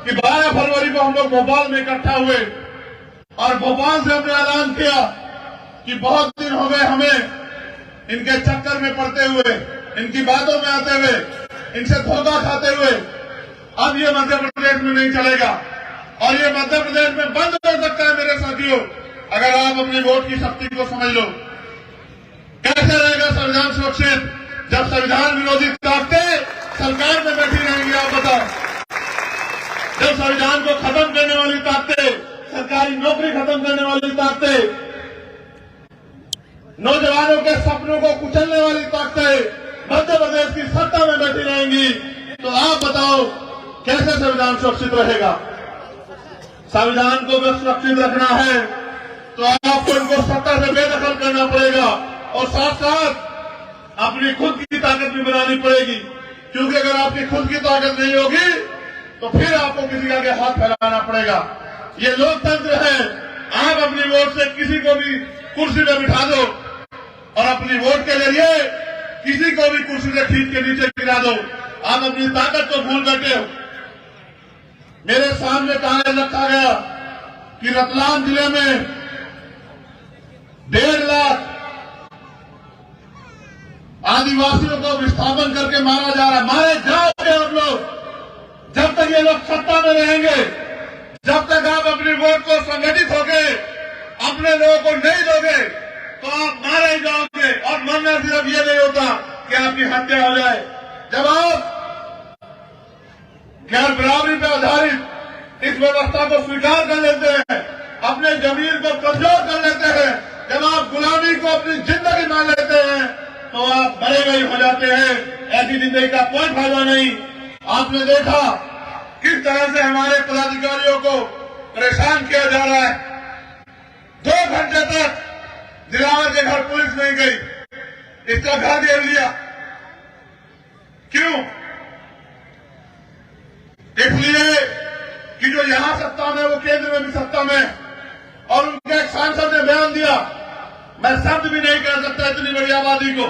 कि 12 फरवरी को हम लोग भोपाल में इकट्ठा हुए और भोपाल से हमने ऐलान किया कि बहुत दिन हो गए हमें इनके चक्कर में पड़ते हुए, इनकी बातों में आते हुए, इनसे धोखा खाते हुए। अब ये मध्य प्रदेश में नहीं चलेगा और ये मध्य प्रदेश में बंद हो सकता है मेरे साथियों, अगर आप अपनी वोट की शक्ति को समझ लो। कैसे रहेगा संविधान सुरक्षित जब संविधान विरोधी ताकतें सरकार में बैठी रहेंगी? आप बताओ। जब संविधान को खत्म करने वाली ताकतें, सरकारी नौकरी खत्म करने वाली ताकतें, नौजवानों के सपनों को कुचलने वाली ताकतें मध्य प्रदेश की सत्ता में बैठी रहेंगी, तो आप बताओ कैसे संविधान सुरक्षित रहेगा? संविधान को अगर सुरक्षित रखना है तो आपको इनको सत्ता से बेदखल करना पड़ेगा और साथ साथ अपनी खुद की ताकत भी बनानी पड़ेगी, क्योंकि अगर आपकी खुद की ताकत नहीं होगी तो फिर आपको किसी के आगे हाथ फैलाना पड़ेगा। ये लोकतंत्र है, आप अपनी वोट से किसी को भी कुर्सी में बिठा दो और अपनी वोट के जरिए किसी को भी कुर्सी से खींच के नीचे गिरा दो। आप अपनी ताकत को भूल बैठे हो। मेरे सामने कागज रखा गया कि रतलाम जिले में 1.5 लाख आदिवासियों को विस्थापन करके मारा जा रहा है। मारे जाओगे हम लोग जब तक ये लोग सत्ता में रहेंगे, जब तक आप अपनी वोट को संगठित होके अपने लोगों को नहीं दोगे तो आप मारे जाओगे। और मरना सिर्फ ये नहीं होता कि आपकी हत्या हो जाए। जब आप गैर बराबरी पर आधारित इस व्यवस्था को स्वीकार कर लेते हैं, अपने जमीर को कमजोर कर लेते हैं, जब आप गुलामी को अपनी जिंदगी मान लेते हैं तो आप बड़े गई हो जाते हैं। ऐसी जिंदगी का कोई फायदा नहीं। आपने देखा किस तरह से हमारे पदाधिकारियों को परेशान किया जा रहा है। 2 घंटे तक दिलावर के घर पुलिस नहीं गई, इसका घर घेर लिया। क्यों? इसलिए कि जो यहां सत्ता में वो केंद्र में भी सत्ता में। और उनके एक सांसद ने बयान दिया, मैं शब्द भी नहीं कह सकता इतनी बड़ी आबादी को,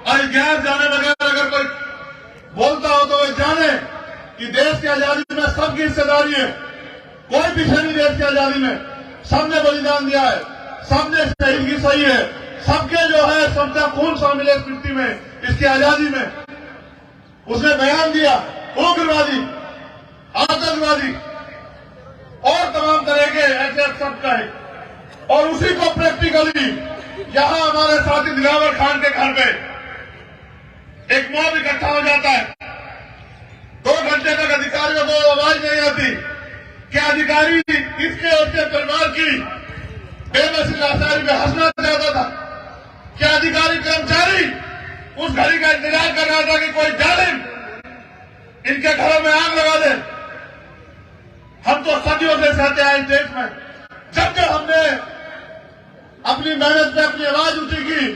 और गैर जाने बगैर अगर कोई बोलता हो तो वो जाने कि देश की आजादी में सबकी हिस्सेदारी है। कोई पीछे नहीं देश की आजादी में, सबने बलिदान दिया है, सबने शहीदगी सही है, सबके जो है सबका खून शामिल है इस मिट्टी में, इसकी आजादी में। उसने बयान दिया उग्रवादी, आतंकवादी और तमाम तरह के ऐसे सब का है। और उसी को प्रैक्टिकली यहां हमारे साथी दिलावर खान के घर पे एक मॉब इकट्ठा हो जाता है। 2 घंटे तक अधिकारियों को आवाज नहीं आती। क्या अधिकारी इसके और उसके परिवार की बेबसी लाचारी में हंसना चाहता था? क्या अधिकारी कर्मचारी उस घड़ी का इंतजार कर रहा था कि कोई जालिम इनके घरों में आग लगा दे? हम तो सदियों से सहते आए इस देश में। जब जब हमने अपनी मेहनत में अपनी आवाज ऊंची की,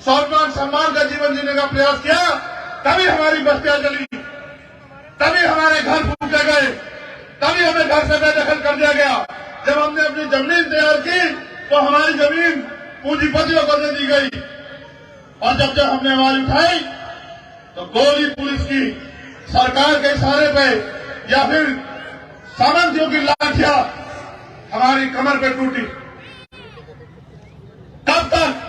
स्वाभिमान सम्मान का जीवन जीने का प्रयास किया, तभी हमारी बस्तियां चली, तभी हमारे घर फूके गए, तभी हमें घर से बेदखल कर दिया गया। जब हमने अपनी जमीन तैयार की तो हमारी जमीन पूंजीपतियों को दे दी गई। और जब जब हमने आवाज उठाई तो गोली पुलिस की, सरकार के इशारे पे या फिर सामंतियों की लाठियां हमारी कमर पे टूटी। तब तक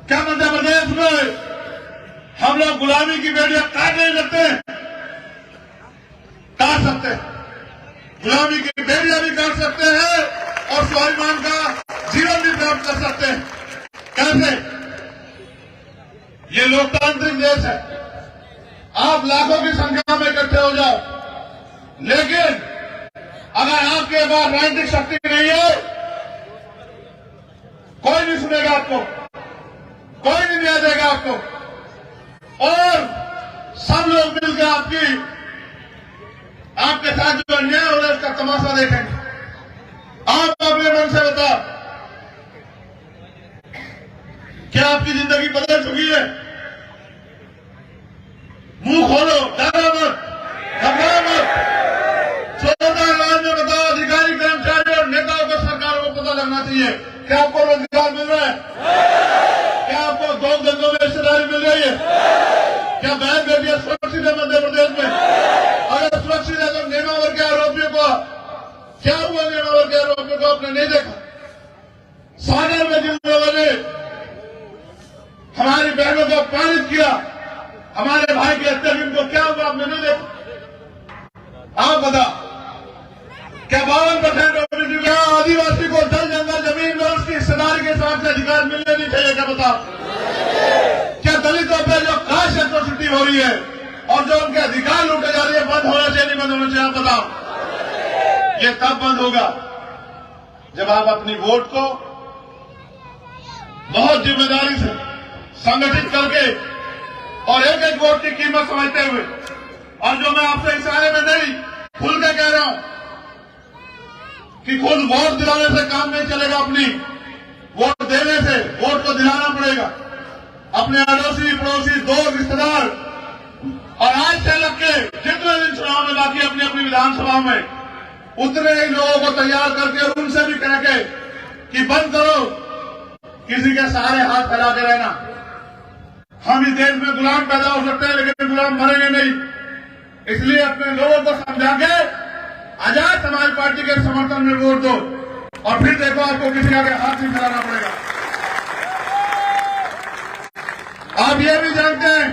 क्या मध्य प्रदेश में हम लोग गुलामी की बेड़ियां काट नहीं सकते? काट सकते हैं, गुलामी की बेड़ियां भी काट सकते हैं और स्वाभिमान का जीवन भी प्राप्त कर सकते हैं। कैसे? ये लोकतांत्रिक देश है, आप लाखों की संख्या में इकट्ठे हो जाओ, लेकिन अगर आपके पास राजनीतिक शक्ति नहीं है, कोई नहीं सुनेगा आपको, कोई नहीं न्याय देगा आपको। और सब लोग मिलकर आपके साथ जो अन्याय हो रहा है उसका तमाशा देखेंगे। आप अपने मन से बताओ, क्या आपकी जिंदगी बदल चुकी है? मुंह खोलो, डरो मत, घबराओ मत। 14 राज्य में बताओ, अधिकारी कर्मचारी और नेताओं को सरकारों को पता लगना चाहिए क्या आपको रोजगार मिल रहा है, क्या आपको 2 धंधों में हिस्सेदारी मिल रही है, क्या बहन बेटियां सुरक्षित है मध्य प्रदेश में? अगर सुरक्षित है तो नियमावली क्या को आपने नहीं देखा। सागर में जिन लोगों ने हमारी बहनों को अपमानित किया, हमारे भाई की हत्या की, उनको क्या हुआ आपने नहीं देखा। आप बता, क्या 52% ओबीसी का आदिवासी को जल जंगल जमीन में उसकी हिस्सेदारी के हिसाब से अधिकार मिलने नहीं चाहिए? क्या बताओ? क्या दलितों पर जो कास्ट एट्रोसिटी हो रही है और जो उनके अधिकार लूटे जा रही है, बंद होना चाहिए नहीं बंद होना चाहिए? आप बताओ। ये तब बंद होगा जब आप अपनी वोट को बहुत जिम्मेदारी से संगठित करके और एक एक वोट की कीमत समझते हुए, और जो मैं आपसे इशारे में नहीं खुल के कह रहा हूं कि खुद वोट दिलाने से काम नहीं चलेगा, अपनी वोट देने से वोट को दिलाना पड़ेगा। अपने अड़ोसी पड़ोसी दोस्त रिश्तेदार और आज से लग के जितने दिन चुनाव में बाकी अपनी अपनी विधानसभा में उतने ही लोगों को तैयार करके और उनसे भी कह के कि बंद करो किसी के सहारे हाथ फैला के रहना। हम इस देश में गुलाम पैदा हो सकते हैं लेकिन गुलाम मरेंगे नहीं। इसलिए अपने लोगों को समझा के आजाद समाज पार्टी के समर्थन में वोट दो और फिर देखो आपको किसी आगे हाथ नहीं फैलाना पड़ेगा। आप ये भी जानते हैं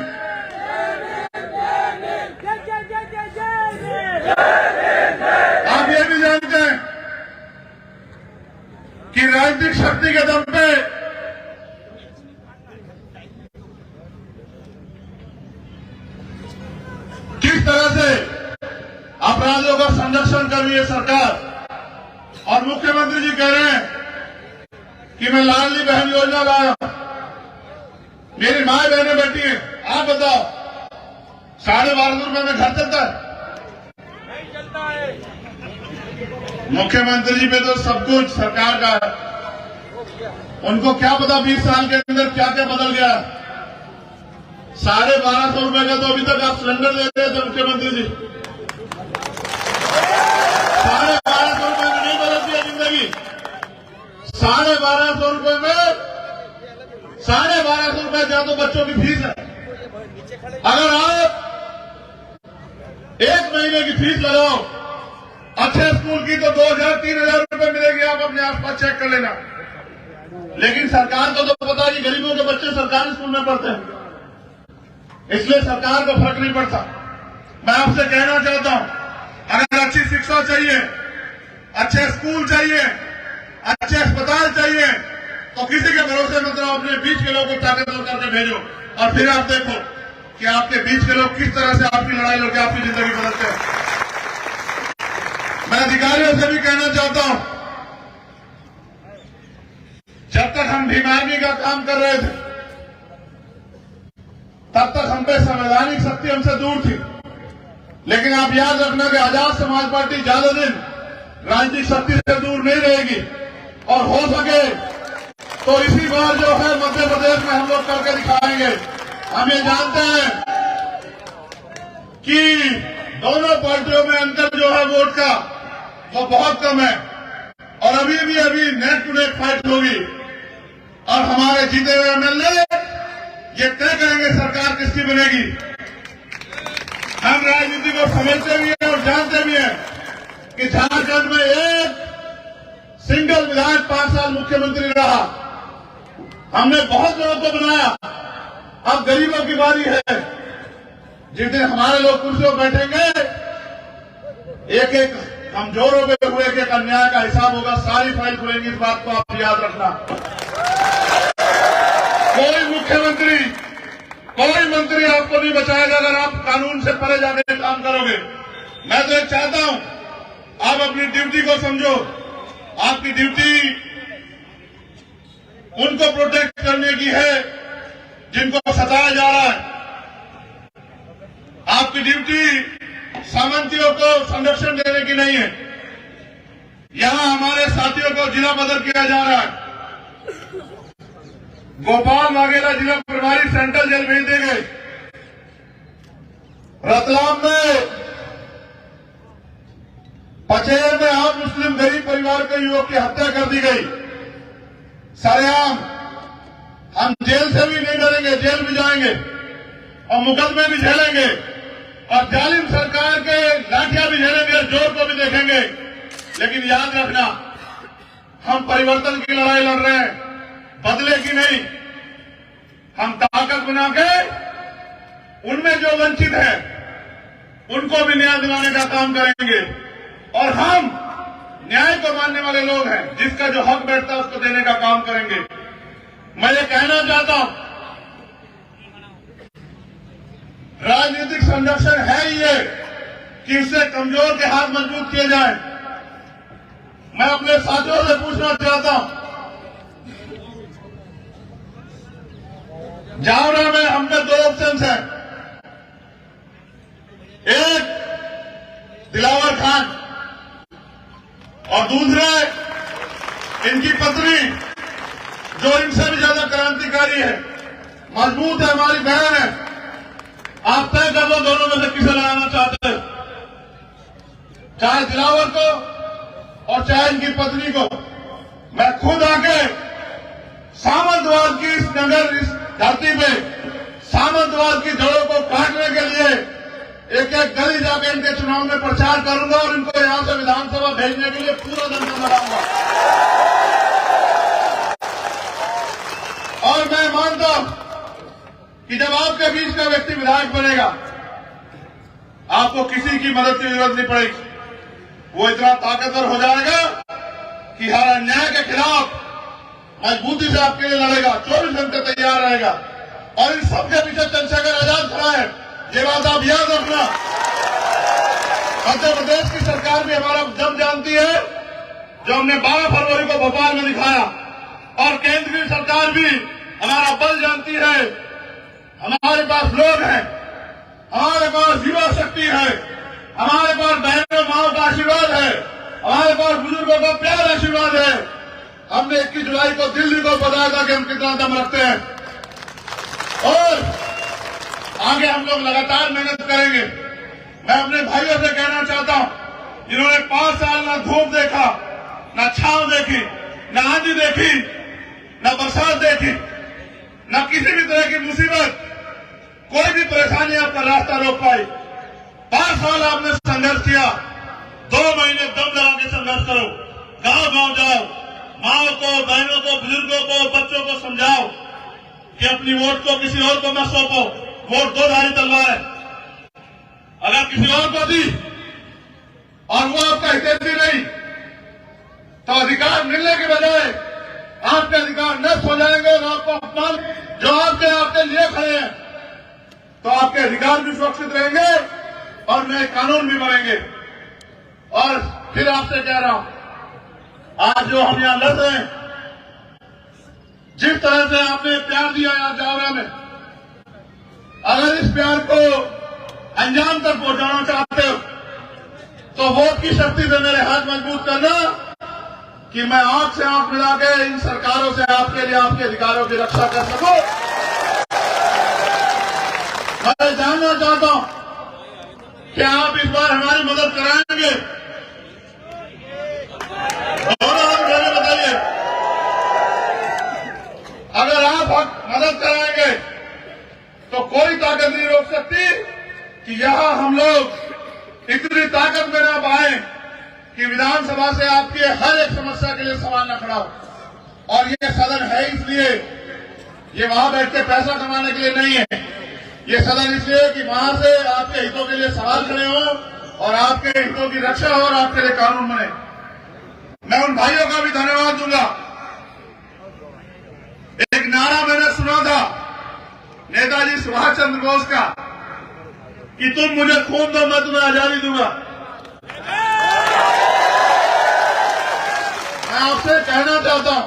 कि राजनीतिक शक्ति के दम पे किस तरह से अपराधियों का संरक्षण कर रही है सरकार। और मुख्यमंत्री जी कह रहे हैं कि मैं लाडली बहन योजना लाया, मेरी माँ बहनें बैठी हैं। आप बताओ, 12.5 रुपए में घर चलता है? नहीं चलता है। मुख्यमंत्री जी पे तो सब कुछ सरकार का है, उनको क्या पता 20 साल के अंदर क्या क्या बदल गया। 1250 रुपए का तो अभी तक आप सिलेंडर ले रहे थे मुख्यमंत्री जी। 1250 रुपए में नहीं बदलती है जिंदगी। 1250 रुपए में 1250 रुपए क्या तो बच्चों की फीस है। अगर आप 1 महीने की फीस लगाओ अच्छे स्कूल की तो 2000-3000 रुपए मिलेगी। आप अपने आसपास चेक कर लेना। लेकिन सरकार को तो पता है कि गरीबों के बच्चे सरकारी स्कूल में पढ़ते हैं, इसलिए सरकार को फर्क नहीं पड़ता। मैं आपसे कहना चाहता हूं, अगर अच्छी शिक्षा चाहिए, अच्छे स्कूल चाहिए, अच्छे अस्पताल चाहिए तो किसी के भरोसे मत रहो। अपने बीच के लोगों को ताकतवर करके भेजो और फिर आप देखो कि आपके बीच के लोग किस तरह से आपकी लड़ाई लड़के आपकी जिंदगी बदलते हैं। मैं अधिकारियों से भी कहना चाहता हूं, जब तक हम भीम आर्मी का काम कर रहे थे तब तक हम पे संवैधानिक शक्ति हमसे दूर थी। लेकिन आप याद रखना कि आजाद समाज पार्टी ज्यादा दिन राजनीतिक शक्ति से दूर नहीं रहेगी और हो सके तो इसी बार जो है मध्य प्रदेश में हम लोग करके दिखाएंगे। हम ये जानते हैं कि दोनों पार्टियों में अंतर जो है वोट का वो बहुत कम है और अभी नेक टू नेक फाइट होगी और हमारे जीते हुए एमएलए ये तय करेंगे सरकार किसकी बनेगी। हम राजनीति को समझते भी हैं और जानते भी हैं कि झारखंड में एक सिंगल विधायक 5 साल मुख्यमंत्री रहा। हमने बहुत लोगों को बनाया, अब गरीबों की बारी है। जिस दिन हमारे लोग कुर्सियों पर बैठेंगे एक एक कमजोरों पे हुए एक अन्याय का हिसाब होगा, सारी फाइल खुलेंगी। इस बात को आप याद रखना। कोई मंत्री आपको नहीं बचाएगा अगर आप कानून से परे जाके काम करोगे। मैं तो एक चाहता हूं आप अपनी ड्यूटी को समझो। आपकी ड्यूटी उनको प्रोटेक्ट करने की है जिनको सताया जा रहा है। आपकी ड्यूटी सामंतियों को संरक्षण देने की नहीं है। यहां हमारे साथियों को जिला बदल किया जा रहा है। गोपाल वाघेला जिला प्रभारी सेंट्रल जेल भेज दिए गए। रतलाम में पचेर में आम मुस्लिम गरीब परिवार के युवक की हत्या कर दी गई सरेआम। हम जेल से भी नहीं डरेंगे, जेल भी जाएंगे और मुकदमे भी झेलेंगे और जालिम सरकार के लाठियां भी झेलेंगे, जोर को भी देखेंगे। लेकिन याद रखना हम परिवर्तन की लड़ाई लड़ रहे हैं, बदले की नहीं। हम ताकत बना के उनमें जो वंचित है उनको भी न्याय दिलाने का काम करेंगे। और हम न्याय को मानने वाले लोग हैं, जिसका जो हक बैठता है उसको देने का काम करेंगे। मैं ये कहना चाहता हूं, राजनीतिक संरक्षण है ये कि उससे कमजोर के हाथ मजबूत किए जाए। मैं अपने साथियों से पूछना चाहता हूं, जावरा में हमने 2 ऑप्शन हैं। एक दिलावर खान और दूसरे इनकी पत्नी, जो इनसे भी ज्यादा क्रांतिकारी है, मजबूत है, हमारी बहन है। आप तय कर लो दोनों में से किसे लगाना चाहते हैं, चाहे दिलावर को और चाहे इनकी पत्नी को। मैं खुद आके सामंतवाद की इस नगर, इस धरती पे सामंतवाद की जड़ों को काटने के लिए एक एक गली जाकर इनके चुनाव में प्रचार करूंगा और इनको यहां से विधानसभा भेजने के लिए पूरा दमखम लगाऊंगा। और मैं मानता हूं कि जब आपके बीच का व्यक्ति विधायक बनेगा, आपको किसी की मदद की जरूरत नहीं पड़ेगी। वो इतना ताकतवर हो जाएगा कि हर अन्याय के खिलाफ मजबूती से आपके लिए लड़ेगा, 24 घंटे तैयार रहेगा। और इन सबके पीछे चंद्रशेखर आजाद खड़ा है, ये बात आप याद रखना। मध्य प्रदेश की सरकार भी हमारा दम जानती है, जो हमने 12 फरवरी को भोपाल में दिखाया, और केंद्रीय सरकार भी हमारा बल जानती है। हमारे पास लोग हैं, हमारे पास युवा शक्ति है, हमारे पास बहनों माओ का आशीर्वाद है, हमारे पास बुजुर्गों का प्यार आशीर्वाद है। हमने 21 जुलाई को दिल्ली को बताया था कि हम कितना दम रखते हैं, और आगे हम लोग लगातार मेहनत करेंगे। मैं अपने भाइयों से कहना चाहता हूं, जिन्होंने 5 साल ना धूप देखा, ना छांव देखी, ना आंधी देखी, ना बरसात देखी, ना किसी भी तरह की मुसीबत, कोई भी परेशानी आपका रास्ता रोक पाई। 5 साल आपने संघर्ष किया, 2 महीने दम लगा के संघर्ष करो, गांव गांव जाओ, माओ को, बहनों को, बुजुर्गों को, बच्चों को समझाओ कि अपनी वोट को किसी और को मत सौंपो। वोट 2 धारी तलवार है, अगर किसी और को दी और वो आपका हितैषी नहीं, तो अधिकार मिलने के बजाय आपके अधिकार नष्ट हो जाएंगे और आपको अपमान, जो आपके लिए खड़े हैं, तो आपके अधिकार भी सुरक्षित रहेंगे और नए कानून भी बनेंगे। और फिर आपसे कह रहा हूं, आज जो हम यहां लड़ रहे हैं, जिस तरह से आपने प्यार दिया यहां जावरा में, अगर इस प्यार को अंजाम तक पहुंचाना चाहते हो, तो वोट की शक्ति से मेरे हाथ मजबूत करना कि मैं आंख से आंख मिला के इन सरकारों से आपके लिए आपके अधिकारों की रक्षा कर सकूं। मैं जानना चाहता हूं कि आप इस बार हमारी मदद कराएंगे। दोनों बताइए, अगर आप मदद कराएंगे तो कोई ताकत नहीं रोक सकती कि यहां हम लोग इतनी ताकत में ना पाए कि विधानसभा से आपकी हर एक समस्या के लिए सवाल न खड़ा हो। और ये सदन है इसलिए, ये वहां बैठ के पैसा कमाने के लिए नहीं है। ये सदन इसलिए कि वहां से आपके हितों के लिए सवाल खड़े हो और आपके हितों की रक्षा हो और आपके लिए कानून बने। मैं उन भाइयों का भी धन्यवाद दूंगा। एक नारा मैंने सुना था नेताजी सुभाष चंद्र बोस का कि तुम मुझे खून दो, मैं तुम्हें आजादी दूंगा। मैं आपसे कहना चाहता हूं